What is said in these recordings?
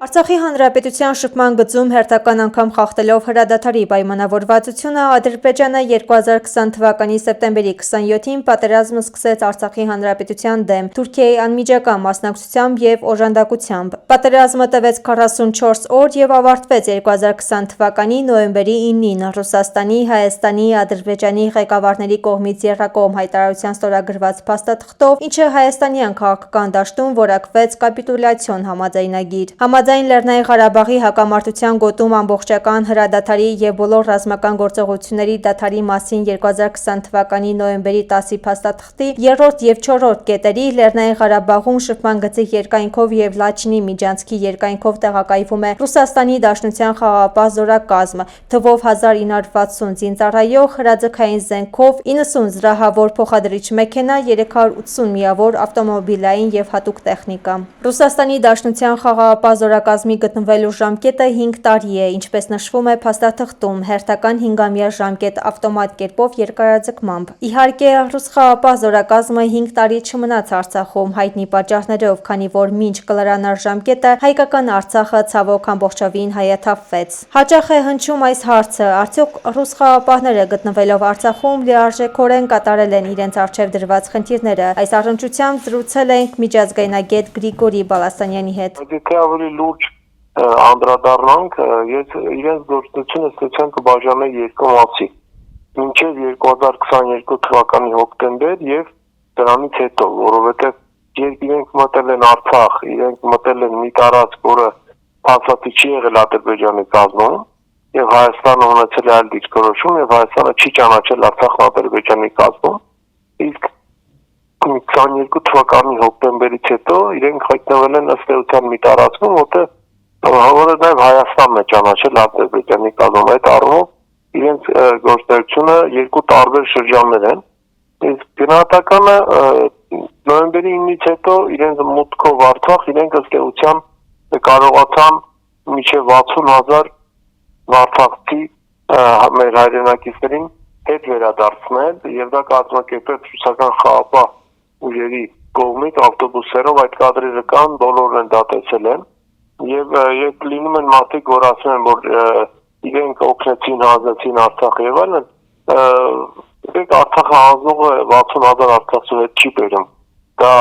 Արցախի հանրապետության շփման գծում հերթական անգամ խախտելով հրադադարի պայմանավորվածությունը Ադրբեջանը 2020 թվականի սեպտեմբերի 27-ին պատերազմ սկսեց Արցախի հանրապետության դեմ Թուրքիայի անմիջական մասնակցությամբ և օժանդակությամբ։ Պատերազմը տևեց 44 օր և ավարտվեց 2020 թվականի նոյեմբերի 9-ին Ռուսաստանի, Հայաստանի, Ադրբեջանի ղեկավարների կողմից եռակողմ հայտարարության ստորագրված փաստաթղթով, ինչը հայաստանյան քաղաքական դաշտում որակվեց կապիտուլյացիոն համաձայնագիր։ Համաձայն Լեռնային Ղարաբաղի հակամարտության գոտում ամբողջական հրադադարի և բոլոր ռազմական գործողությունների դադարի մասին 2020 թվականի նոյեմբերի 10-ի փաստաթղթի 3-րդ և 4-րդ կետերի Լեռնային Ղարաբաղում շփման գծի երկայնքով և Լաչինի միջանցքի երկայնքով տեղակայվում է Ռուսաստանի Դաշնության խաղաղապահ զորակազմ, թվով 1960 զինծառայող, հրաձգային զենքով 90 զրահավոր փոխադրիչ մեքենա, 380 միավոր ավտոմոբիլային և հատուկ տեխնիկա։ Ռուսաստանի Դաշնության խաղաղապահ զորակազմի գտնվելու ժամկետը 5 տարի է, ինչպես նշվում է փաստաթղթում, հերթական 5-ամյա ժամկետ ավտոմատ կերպով երկարաձգմամբ։ Իհարկե, ռուս խաղաղապահ զորակազմը 5 տարի չմնաց Արցախում հայտնի պատճառներով, քանի որ մինչ կլրանար ժամկետը, հայկական Արցախը ցավոք ամբողջովին հայաթափվեց։ Հաճախ է հնչում այս հարցը՝ արդյոք ռուս խաղաղապահները գտնվելով Արցախում լիարժեքորեն կատարել են իրենց առջև դրված խնդիրները։ Այս առնչությամբ զրուցել ենք միջազգայնագետ Գրիգորի Բալասանյանի հետ։ Եթե ավելի լուրջ անդրադառնանք, ես իրենց գործունեությունը ստեցան կբաժանել երկու մասի։ Մինչև 2022 թվականի հոկտեմբեր եւ դրանից հետո, որովհետեւ երբ իրենք մտել են Արցախ, իրենք մտել են մի տարածք, որը փաստացի չի եղել Ադրբեջանի կազմում, եւ Հայաստանը ունեցել է այլ դիրքորոշում եւ Հայաստանը չի ճանաչել Արցախն Ադրբեջանի կազմում, իսկ 22 թվականի հոկտեմբերից հետո իրենք հայտնվել են ըստ էության մի տարածքում, որտեղ նաև Հայաստանն է ճանաչել Ադրբեջանի կազմում։ Այդ առումով իրենց գործունեությունը երկու տարբեր շրջաններ են։ Իսկ գնահատականը նոյեմբերի 9-ից հետո իրենց մուտքով Արցախ իրենք ըստ էության կարողացան մինչև 60,000 արցախցի մեր հայրենակիցներին հետ վերադարձնել եւ դա կազմակերպեց ռուսական խաղաղապահ ուժերի կողմից ավտոբուսերով այդ կադրերը կան, բոլորն են դատեցել են եւ երբ լինում են մարդիկ, որ ասում են, որ իրենք օգնեցին, հանձնեցին Արցախ եւ այլն, դեք Արցախը հանձնողը 60,000 արցախցու հետ չի բերում, դա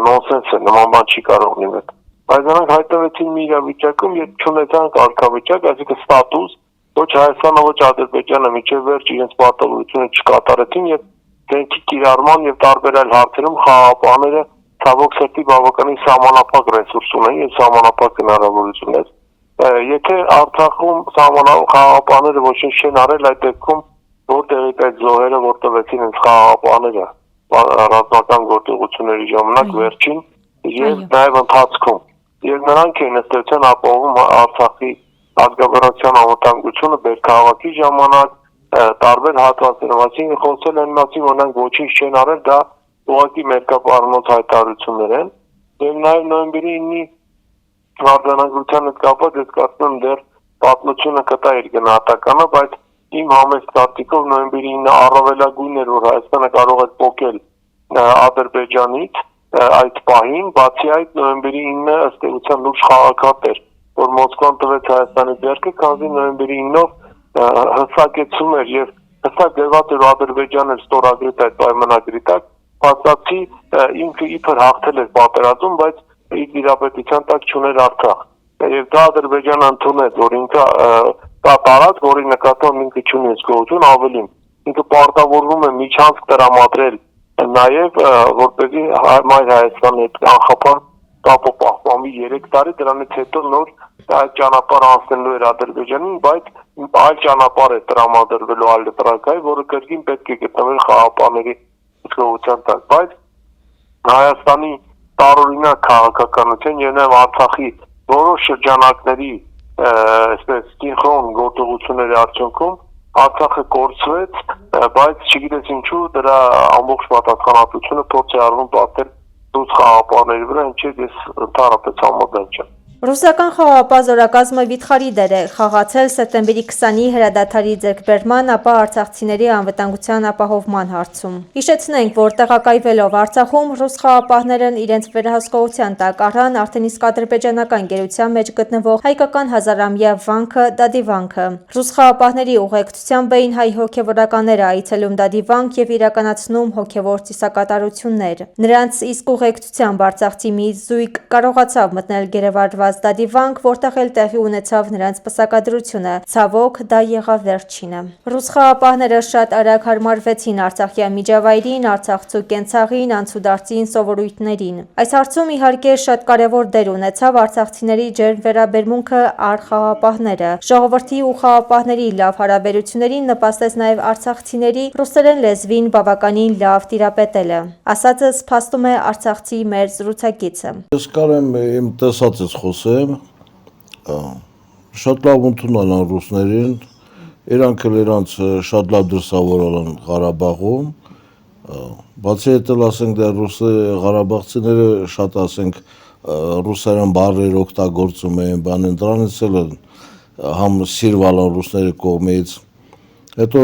նոնսենս է, նման բան չի կարող լինել, բայց նրանք հայտնվեցին մի իրավիճակում, երբ չունեցան կարգավիճակ, այսինքն ստատուս, ոչ Հայաստանը, ոչ Ադրբեջանը մինչև վերջ իրենց պարտավորությունը չկատարեցին եւ դենքի կիրառման եւ տարբեր այլ հարցերում խաղաղապահները ցավոք սրտի բավականին սահմանափակ ռեսուրս ունեն եւ սահմանափակ հնարավորություններ։ Եթե Արցախում խաղաղապահները ոչինչ չեն արել, այդ դեպքում որտեղից այդ զոհերը որտեղեցին հենց խաղաղապահները ռազմական գործողությունների ժամանակ վերջին եւ նաեւ ընթացքում։ Եվ նրանք են ըստ էության ապահովում Արցախի ազգաբռնության անվտանգությունը բերքահավաքի ժամանակ տարբեր հատվածներում, այսինքն խոսել են մասին, որ նրանք ոչինչ չեն արել, դա ուղղակի մերկապառնոց հայտարարություններ են։ Եվ նաև նոյեմբերի 9-ի արձանագրությանը կապված ես կարծում եմ դեռ պատմությունը կտա իր գնահատականը, բայց իմ համեստ կարծիքով նոյեմբերի 9-ը առավելագույնն էր, որ Հայաստանը կարող էր պոկել Ադրբեջանից այդ պահին, բացի այդ նոյեմբերի 9-ը ըստ էության լուրջ խաղաղապահ էր, որ Մոսկվան տվեց Հայաստանի ձեռքը, քանզի նոյեմբերի 9-ով հստակեցում էր եւ հստակ դեպված էր Ադրբեջանը ստորագրեց այդ պայմանագրի տակ, փաստացի ինքը իբր հաղթել էր պատերազմում, բայց իր դիրապետության տակ չուներ Արցախ։ Եվ դա Ադրբեջանը ընդունեց, որ ինքը դա տարած, որի նկատմամբ ինքը չունի հսկողություն, ավելին ինքը պարտավորվում է միջանցք տրամադրել նաեւ որպեսզի Մայր Հայաստանի հետ անխափան կապը պահպանվի 3 տարի, դրանից հետո նոր այդ ճանապարհը անցնելու էր Ադրբեջանին, բայց այլ ճանապարհ է տրամադրվելու այլ լրակայ, որը կրկին պետք է գտնվեր խաղաղապահների հսկողության տակ, բայց Հայաստանի տարօրինակ քաղաքականության եւ նաեւ Արցախի որոշ շրջանակների այսպես սինխրոն գործողությունների արդյունքում Արցախը կորցվեց, բայց չգիտես ինչու դրա ամբողջ պատասխանատվությունը փորձ է արվում պատել ռուս խաղաղապահների վրա, ինչի ես ընդհանրապես համաձայն չեմ։ Ռուսական խաղապահ զորակազմը վիթխարի դեր է խաղացել սեպտեմբերի 20-ի հրադադարի ձեռքբերման, ապա արցախցիների անվտանգության ապահովման հարցում։ Հիշեցնենք, որ տեղակայվելով Արցախում ռուս խաղապահներն իրենց վերահսկողության տակ առան արդեն իսկ ադրբեջանական գերության մեջ գտնվող հայկական հազարամյա վանքը Դադիվանքը։ Ռուս խաղապահների ուղեկցությամբ էին հայ հոգևորականները այցելում Դադիվանք և իրականացնում հոգևոր ծիսակատարություններ։ Նրանց իսկ ուղեկցությամբ արցախցի մի զույգ կարողացավ մտնել գերեվարված Դադիվանք, որտեղ էլ տեղի ունեցավ նրանց պսակադրությունը։ Ցավոք, դա եղավ վերջինը։ Ռուս խաղապահները շատ արագ հարմարվեցին արցախյան միջավայրին, արցախցու կենցաղին, անցուդարձին, սովորույթներին։ Այս հարցում իհարկե շատ կարևոր դեր ունեցավ արցախցիների ջերմ վերաբերմունքը առ խաղապահները։ Ժողովրդի ու խաղապահների լավ հարաբերություններին նպաստեց նաև արցախցիների ռուսերեն լեզվին բավականին լավ տիրապետելը, ասածս փաստում է արցախցի մեր զրուցակիցը։ Ես կարեմ իմ տեսածից խոսեմ, շատ լավ ընդունել են ռուսներին, իրանք էլ իրանց շատ լավ դրսևորել են Ղարաբաղում, բացի այդ էլ ասենք ղարաբաղցիները շատ ասենք ռուսերեն բառեր օգտագործում են, բանեն դրանից էլ համ սիրվել են ռուսների կողմից, հետո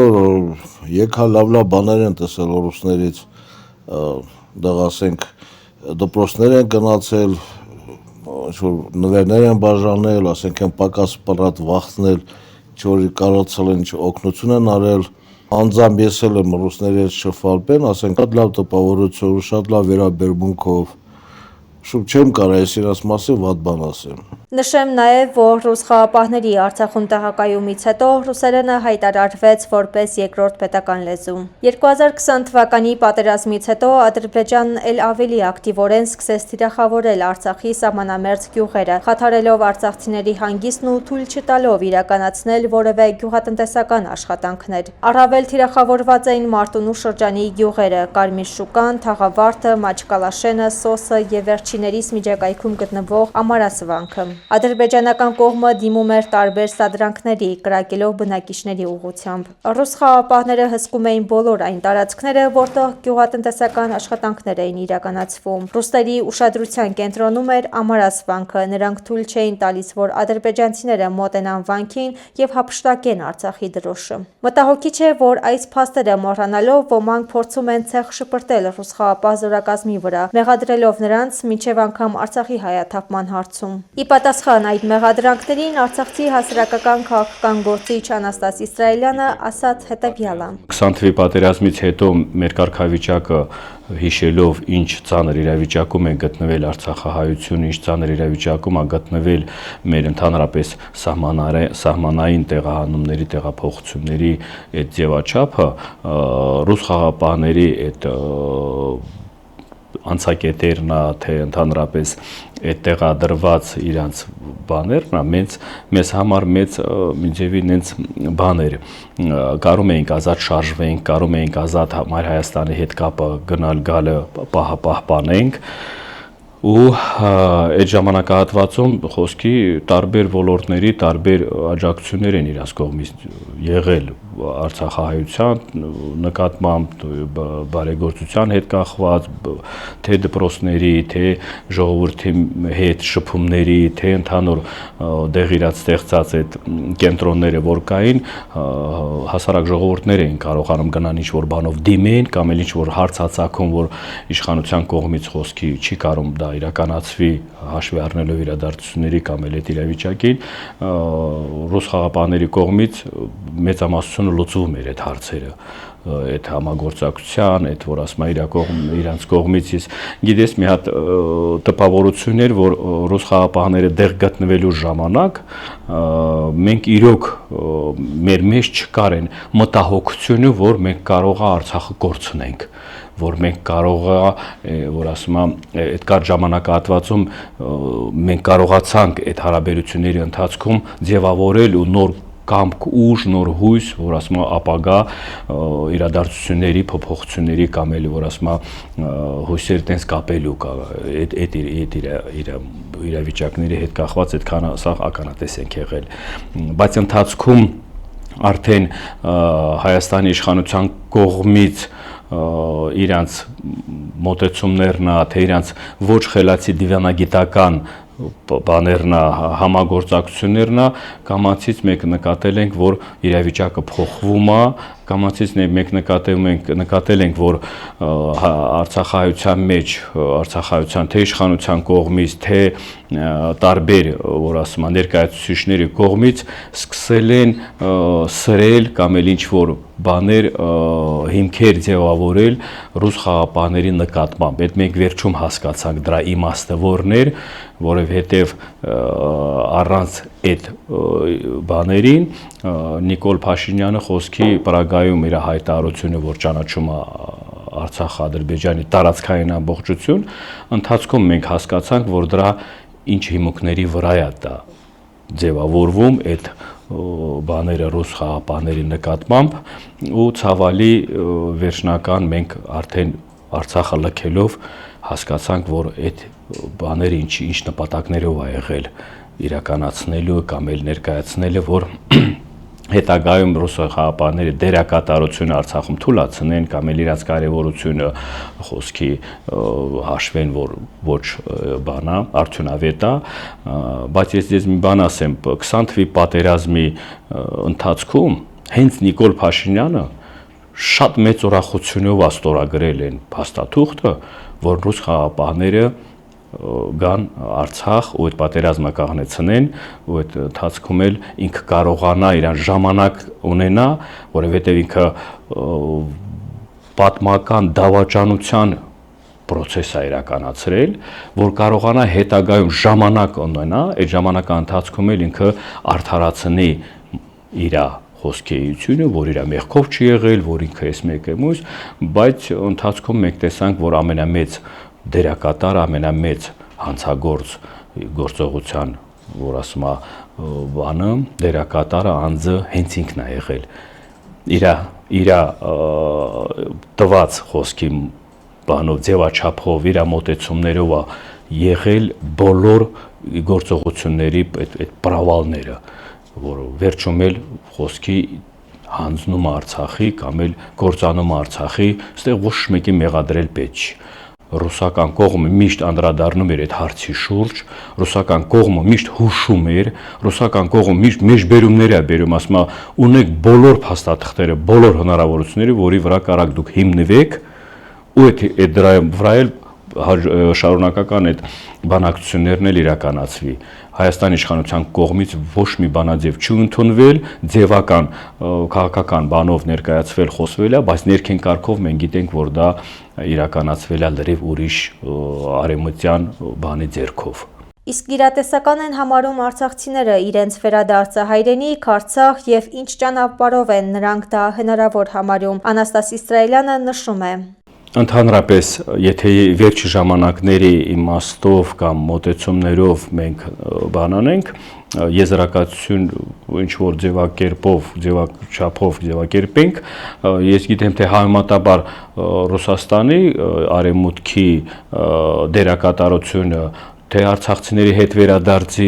եկա լավ բաներ են տեսել ռուսներից, դեղ ասենք դպրոցներ են գնացել, նվերներ են բաժանել, ասենք են պակաս պռատ վախցնել, ինչ-որ կարողացել են օգնություն են արել, անձամբ ես էլ եմ ռուսների հետ շփվել, ասենք շատ լավ տպավորություն, շատ լավ վերաբերմունքով, չեմ կարող ես իրաց մասին վատ բան ասեմ։ Նշեմ նաև, որ ռուս խաղապահների Արցախում տեղակայումից հետո ռուսերենը հայտարարվեց որպես երկրորդ պետական լեզու։ 2020 թվականի պատերազմից հետո Ադրբեջանն էլ ավելի ակտիվորեն սկսեց թիրախավորել Արցախի սահմանամերձ գյուղերը, խաթարելով արցախցիների հանգիստն ու թույլ չտալով իրականացնել որևէ գյուղատնտեսական աշխատանքներ։ Առավել թիրախավորված էին Մարտունու շրջանի գյուղերը՝ Կարմիր շուկան, Թաղավարտը, Մաչկալաշենը, Սոսը և վերջիներիս միջակայքում գտնվող Ամարասվանքը։ Ադրբեջանական կողմը դիմում էր տարբեր սադրանքների, կրակելով բնակիչների ուղղությամբ։ Ռուս խաղապահները հսկում էին բոլոր այն տարածքները, որտեղ գյուղատնտեսական աշխատանքներ էին իրականացվում։ Ռուսների ուշադրության կենտրոնում էր Ամարասվանքը, նրանք թույլ չէին տալիս, որ ադրբեջանցիները մոտենան վանքին և հափշտակեն Արցախի դրոշը։ Մտահոգիչ է, որ այս փաստերը մոռանալով ոմանք փորձում են ցեղ շպրտել ռուս խաղապահ զորակազմի վրա, մեղադրելով նրանց մինչև անգամ Արցախի հայաթափման հարցում։ Ի պատասխան այդ մեղադրանքներին արցախցի հասարակական քաղաքական գործիչ Անաստաս Իսրայելյանը ասաց հետևյալը. 20 թվականի պատերազմից հետո մեր կարգավիճակը հիշելով ինչ ծանր իրավիճակում է գտնվել Արցախահայությունը, ինչ ծանր իրավիճակում է գտնվել մեր ընդհանրապես սահմանային տեղահանումների, տեղափոխությունների այդ ձևաչափը, ռուս խաղապահների այդ անցակետերն է, թե ընդհանրապես այդ տեղադրված իրանց բաներն է, մեզ համար մեծ միջևի նենց բաներ, կարում էինք ազատ շարժվենք, կարում էինք ազատ Մայր Հայաստանի հետ կապը գնալ գալը պահպանենք, ու այդ ժամանակահատվածում խոսքի տարբեր ոլորտների տարբեր աջակցություններ են իրաց կողմից եղել Արցախահայության նկատմամբ, բարեգործության հետ կախված, թե դպրոցների, թե ժողովրդի հետ շփումների, թե ընդհանուր դեղ իրաց ստեղծած այդ կենտրոնները, որ կային, հասարակ ժողովուրդներ էին կարողանում գնան ինչ-որ բանով դիմեն, կամ էլ ինչ-որ հարց հացակում, որ իշխանության կողմից խոսքի չի կարող դա իրականացվի հաշվի առնելով իրադարձությունների կամ էլ այդ իրավիճակին, ռուս խաղապահների կողմից մեծամասնությունը լուծվում էր այդ հարցերը, այդ համագործակցության, այդ որ ասում իրանց կողմից, գիտես մի հատ տպավորություն էր, որ ռուս խաղապահները դեղ գտնվելու ժամանակ մենք իրոք մեր մեջ չկար են մտահոգությունը, որ մենք կարող է Արցախը կորցնենք, որ մենք կարող է, որ ասում եմ, այդ կարճ ժամանակահատվածում մենք կարողացանք այդ հարաբերությունների ընթացքում ձևավորել ու նոր կամք ուժ, նոր հույս, որ ասում եմ, ապագա իրադարձությունների, փոփոխությունների կամ էլ որ ասում եմ, հույսեր տենց կապելու այդ իրավիճակների հետ կախված այդքան սա ականատես ենք եղել, բայց ընթացքում արդեն Հայաստանի իշխանության կողմից իրանց մոտեցումներն, թե իրանց ոչ խելացի դիվանագիտական բաներն է, համագործակցություններն է, կամացից մեկ նկատել ենք, որ իրավիճակը փոխվում է, կամացից մեկ նկատել ենք, որ Արցախահայության մեջ, Արցախահայության թե իշխանության կողմից, թե տարբեր, որ ասում են, ներկայացուցիչների կողմից սկսել են սրել կամ էլ ինչ-որ բաներ, հիմքեր ձևավորել ռուս խաղապահների նկատմամբ։ Այդ մենք վերջում հասկացանք դրա իմաստը որն էր, որովհետև առանց այդ բաներին Նիկոլ Փաշինյանը խոսքի Պրագայում իր հայտարարությունը, որ ճանաչում է Արցախ-Ադրբեջանի տարածքային ամբողջություն, ընթացքում մենք հասկացանք, որ դրա ինչ հիմունքների վրա է դա ձևավորվում այդ բաները ռուս խաղապահների նկատմամբ ու ցավալի վերջնական մենք արդեն Արցախը լքելով հասկացանք, որ այդ բաները ինչ նպատակներով է եղել իրականացնելու կամ էլ ներկայացնելը, որ հետագայում ռուս խաղապահները դերակատարությունը Արցախում թույլատնեն կամ էլ իրաց կարևորությունը խոսքի հաշվեն, որ ոչ բանա, արդյունավետ է, բայց ես ձեզ մի բան ասեմ, 20 թվականի պատերազմի ընթացքում հենց Նիկոլ Փաշինյանը շատ մեծ ուրախությունով ստորագրել են փաստաթուղթը, որ ռուս խաղապահները գան Արցախ ու այդ պատերազմը կաղնեցնեն ու այդ ընթացքում էլ ինքը կարողանա իրան ժամանակ ունենա, որովհետև ինքը պատմական դավաճանության process է իրականացրել, որ կարողանա հետագայում ժամանակ ունենա, այդ ժամանակա ընթացքում էլ ինքը արդարացնի իր խոսքեությունը, որ իր մեղքով չի եղել, որ ինքը էս մեկ է մյուս, բայց ընթացքում մենք տեսանք, որ ամենամեծ դերակատար, ամենամեծ հանցագործ գործողության, որ ասում է բանը, դերակատարը անձը հենց ինքն է եղել։ Իր տված խոսքի բանով, ձևաչափով, իր մոտեցումներով է եղել բոլոր գործողությունների այդ պրավալները, որ վերջում էլ խոսքի հանձնում Արցախի կամ էլ կործանում Արցախի, այստեղ ոչ մեկի մեղադրել պետք չի։ Ռուսական կողմը միշտ անդրադառնում էր այդ հարցի շուրջ, ռուսական կողմը միշտ հուշում էր, ռուսական կողմը միշտ մեջբերումներ է բերում, ասում է, ունեք բոլոր փաստաթղթերը, բոլոր հնարավորությունները, որի վրա կարաք դուք հիմնվեք, ու այդ դրա վրա էլ շարունակական այդ բանակցություններն էլ իրականացվի։ Հայաստանի իշխանության կողմից ոչ մի բանաձև չի ընդունվել, ձևական քաղաքական բանով ներկայացվել, խոսվել է, բայց ներքին կարգով մենք գիտենք, որ դա իրականացվել է լրիվ ուրիշ արևմտյան բանի ձեռքով։ Իսկ իրատեսական են համարում արցախցիները իրենց վերադարձը հայրենիք, Արցախ եւ ինչ ճանապարհով են նրանք դա հնարավոր համարում։ Անաստաս Իսրայելյանը նշում է. Ընդհանրապես, եթե վերջի ժամանակների իմաստով կամ մոտեցումներով մենք բանանենք, եզրակացություն ինչ-որ ձևակերպով, ձևաչափով ձևակերպենք, ես գիտեմ, թե համեմատաբար Ռուսաստանի արևմուտքի դերակատարությունը թե արցախցիների հետ վերադարձի,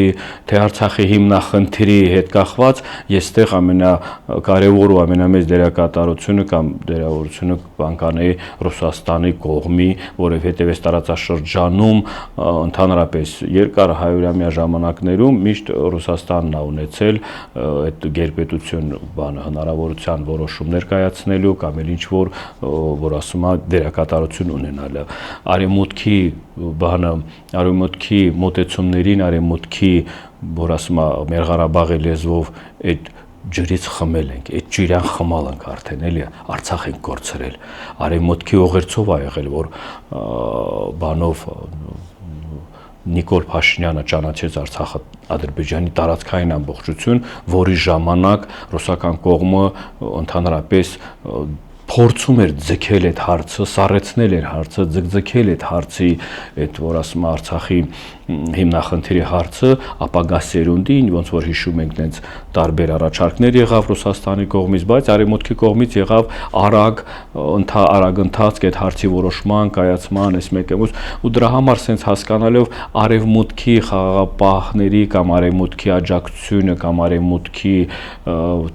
թե Արցախի հիմնախնդրի հետ կախված, ես այդտեղ ամենակարևոր ու ամենամեծ դերակատարությունը կամ դերավորությունը կանկանեի Ռուսաստանի կողմի, որովհետև այս տարածաշրջանում ընդհանրապես երկար 100-ամյա ժամանակներում միշտ Ռուսաստանն է ունեցել այդ գերպետություն հնարավորության որոշումներ կայացնելու կամ էլ ինչ-որ, որ ասում է, դերակատարություն ունենալը։ Արևմուտքի բանը, արևմուտքի մոտեցումներին, արևմուտքի, որ ասում է, մեր Ղարաբաղի լեզվով այդ ջրից խմել ենք, այդ ջրյան խմալ ենք արդեն, էլի Արցախ ենք կորցրել։ Արևմուտքի ուղերձով է եղել, որ բանով Նիկոլ Փաշինյանը ճանաչեց Արցախը Ադրբեջանի տարածքային ամբողջություն, որի ժամանակ ռուսական կողմը ընդհանրապես փորձում էր ձգել այդ հարցը, սառեցնել էր հարցը, ձգձգել այդ հարցի, այդ որ ասում է Արցախի հիմնախնդիրի հարցը, ապագա սերունդին, ոնց որ հիշում ենք, տենց տարբեր առաջարկներ եղավ Ռուսաստանի կողմից, բայց արևմուտքի կողմից եղավ արագ ընթացք այդ հարցի որոշման, կայացման, այս մեկը, ու դրա համար սենց հասկանալով արևմուտքի խաղաղապահների կամ արևմուտքի աջակցությունը կամ արևմուտքի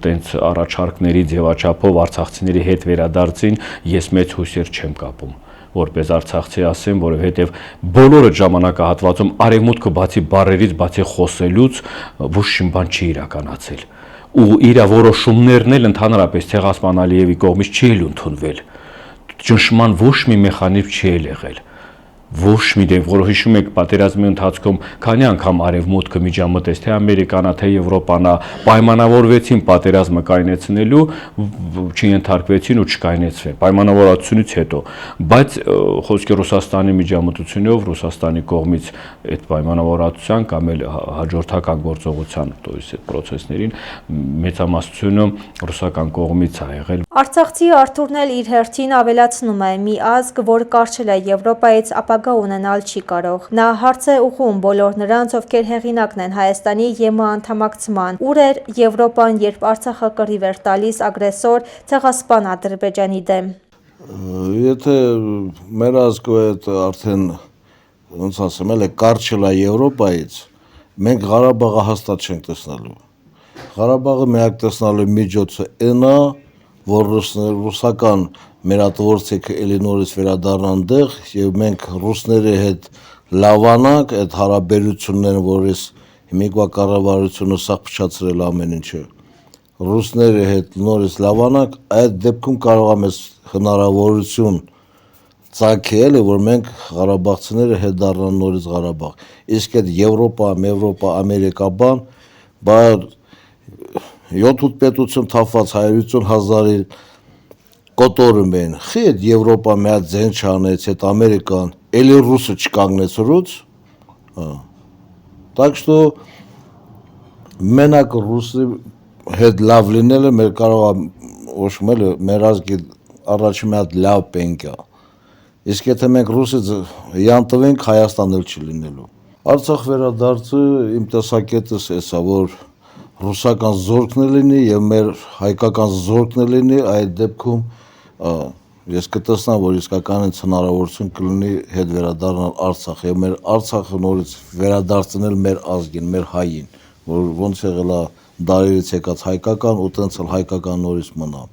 տենց առաջարկների ձևաչափով արցախցիների հետ վերադարձին ես մեծ հույսեր չեմ կապում, որպես արցախցի ասեմ, որովհետև բոլորը ժամանակահատվածում արևմուտքը բացի բառերից, բացի խոսելուց ոչ մի բան չի իրականացել։ Ու իր որոշումներն էլ ընդհանրապես Ցեղասպան Ալիևի կողմից չի ընդունվել։ Ճնշման ոչ մի մեխանիզմ չի եղել։ Ոչ մի դեպք, որը հիշում եք պատերազմի ընթացքում քանի անգամ արևմուտքը միջամտեց, թե Ամերիկանա, թե Եվրոպանա, պայմանավորվեցին պատերազմը կայնեցնելու, չընթարկվեցին ու չկայնեցվեն պայմանավորվածությունից հետո, բայց խոսքի Ռուսաստանի միջամտությունով, Ռուսաստանի կողմից այդ պայմանավորվածության կամ էլ հաջորդական գործողության, то есть այդ process-ներին մեծամասնությունը ռուսական կողմից է եղել։ Արցախցի Արթուրն էլ իր հերթին ավելացնում է՝ մի ազգ, որ կարճել է Եվրոպայից, ապագա ունենալ չի կարող։ Նա հարց է ուղղում բոլոր նրանց, ովքեր հեղինակն են Հայաստանի ԵՄ անդամակցման։ Ուր էր Եվրոպան, երբ Արցախը կռիվ էր տալիս ագրեսոր Ցեղասպան Ադրբեջանի դեմ։ Եթե մեր ազգը այդ արդեն ոնց ասեմ, էլ կարճել է Եվրոպայից, մենք Ղարաբաղը հաստատ չենք տեսնելու։ Ղարաբաղը միակ տեսնալու միջոցը այն է, որ ռուսական մերատվորցիքը էլի նորից վերադառնան դեղ եւ մենք ռուսների հետ լավանանք այդ հարաբերությունները, որից հիմիկվա կառավարությունը սա փչացրել ամեն ինչը։ Ռուսների հետ նորից լավանանք, այդ դեպքում կարող է մեզ հնարավորություն ցակել, որ մենք Ղարաբաղցիները հետ դառնան նորից Ղարաբաղ։ Իսկ այդ Եվրոպա, Ամերիկա բան 7-8 պետություն թափված 150,000-ի կոտորում են։ Խի այդ Եվրոպա մի հատ ձեն չանեց, այդ Ամերիկան, էլի ռուսը չկանգնեց ռուց։ Так что մենակ ռուսի հետ լավ լինելը մեր կարող է ոչմել մեր ազգի առաջի մի հատ լավ պենք է։ Իսկ եթե մենք ռուսից յանտվենք, Հայաստան էլ չի լինելու։ Արցախ վերադարձը իմ տեսակետս էսա, որ ռուսական զորքն լինի եւ մեր հայկական զորքն լինի, այդ դեպքում ես կտեսնամ, որ իսկականից հնարավորություն կլինի հետ վերադառնալ Արցախ եւ մեր Արցախը նորից վերադարձնել մեր ազգին, մեր հային, որ ոնց եղել է դարերից եկած հայկական ու տենց էլ հայկական նորից մնա։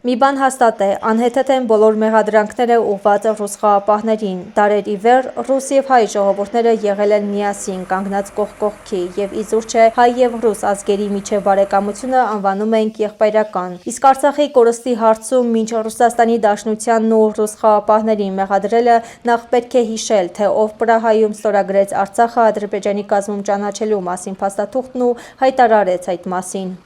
Մի բան հաստատ է, անհեթեթ են բոլոր մեղադրանքները ուղղված ռուս խաղապահներին։ Դարեր ի վեր ռուս եւ հայ ժողովուրդները եղել են միասին, կանգնած կողք կողքի, եւ իզուր չէ հայ եւ ռուս ազգերի միջև բարեկամությունը անվանում ենք եղբայրական։ Իսկ Արցախի կորստի հարցում մինչ Ռուսաստանի Դաշնությանն ու ռուս խաղապահներին մեղադրելը նախ պետք է հիշել, թե ով Պրահայում ստորագրեց Արցախը Ադրբեջանի կազմում ճանաչելու մասին փաստաթուղթն ու հայտարարեց այդ մասին։